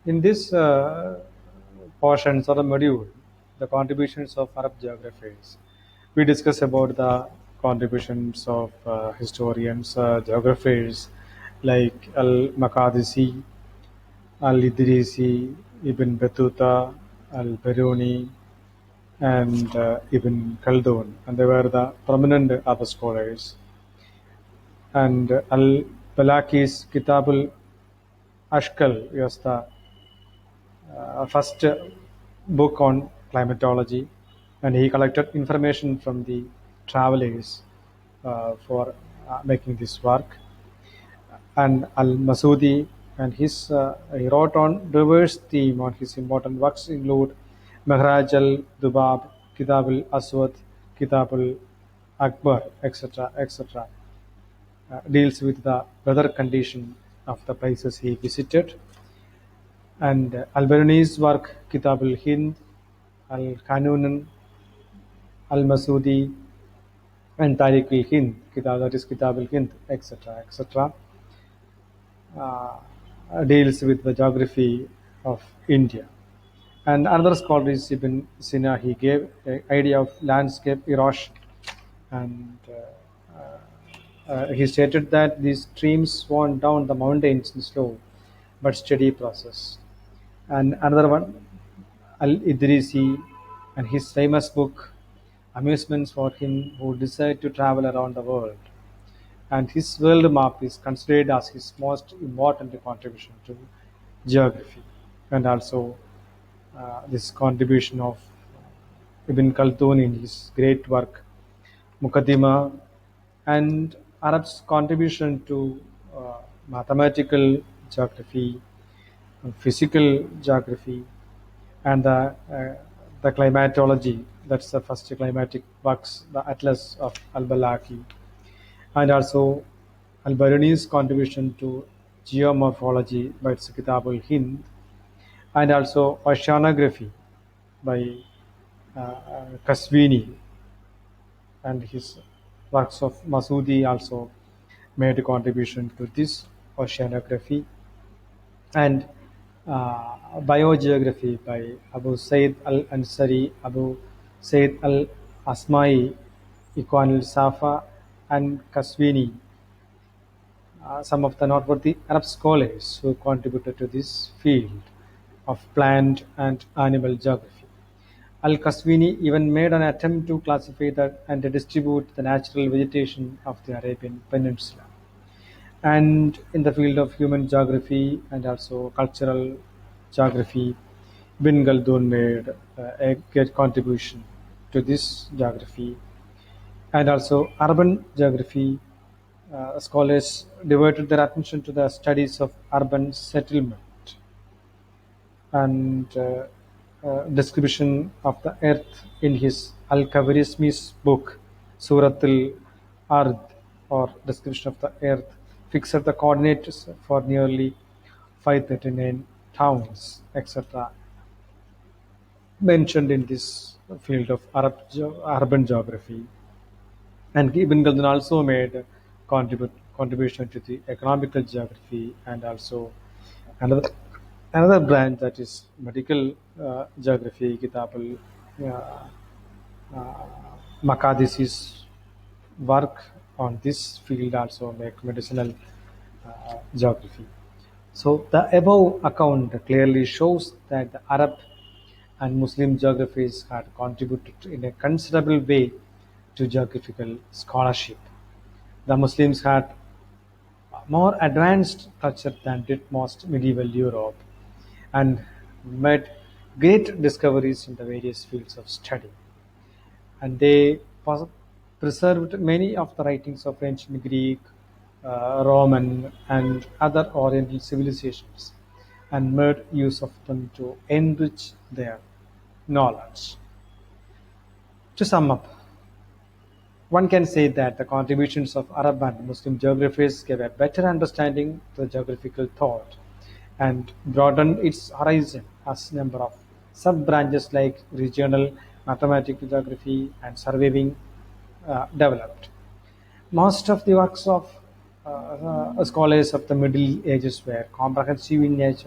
In this portions or the module, the contributions of Arab geographers, we discuss about the contributions of historians, geographers like Al-Makadisi, Al-Idrisi, Ibn Battuta, Al-Biruni, and Ibn Khaldun, and they were the prominent Arab scholars. And Al-Balaki's Kitab al-Ashkal was the first book on climatology, and he collected information from the travelers for making this work. And Al-Masudi and his he wrote on diverse theme on his important works include Mahraj al-Dubab, Kitab al-Aswad, Kitab al-Akbar, etc., etc. Deals with the weather condition of the places he visited. And Al-Biruni's work, Kitab al-Hind, Al-Kanun, Al-Masudi, and Tariq al-Hind, Kitab, that is Kitab al-Hind, etc., etc., uh, deals with the geography of India. And another scholar is Ibn Sina. He gave an idea of landscape erosion, and he stated that these streams run down the mountains in slow but steady process. And another one, Al-Idrisi, and his famous book, Amusements for Him Who Decided to Travel Around the World. And his world map is considered as his most important contribution to geography. And also this contribution of Ibn Khaldun in his great work, Muqaddimah, and Arab's contribution to mathematical geography, and physical geography, and the climatology. That's the first climatic works, the Atlas of Al-Balaki, and also Al-Biruni's contribution to geomorphology by its Kitab al-Hind, and also oceanography by Kasvini, and his works of Masudi also made a contribution to this oceanography, and biogeography by Abu Said al-Ansari, Abu Said al-Asma'i, Iqwan al-Safa, and Kasvini, some of the noteworthy Arab scholars who contributed to this field of plant and animal geography. Al-Qaswini even made an attempt to classify and distribute the natural vegetation of the Arabian Peninsula. And in the field of human geography and also cultural geography, Bin Khaldun made a great contribution to this geography. And also urban geography, scholars devoted their attention to the studies of urban settlement and description of the earth in his Al-Khawarizmi's book, Surat al-Ard, or description of the earth, fixed the coordinates for nearly 539 towns, etc., mentioned in this field of urban geography. And Ibn Khaldun also made contribution to the economical geography, and also another another branch, that is medical geography. Kitab Makadisi's work on this field also make medicinal geography. So the above account clearly shows that the Arab and Muslim geographies had contributed in a considerable way to geographical scholarship. The Muslims had more advanced culture than did most medieval Europe, and made great discoveries in the various fields of study. And they preserved many of the writings of ancient Greek, Roman, and other Oriental civilizations, and made use of them to enrich their knowledge. To sum up, one can say that the contributions of Arab and Muslim geographers gave a better understanding to the geographical thought and broadened its horizon as a number of sub-branches like regional, mathematical geography, and surveying developed. Most of the works of scholars of the Middle Ages were comprehensive in nature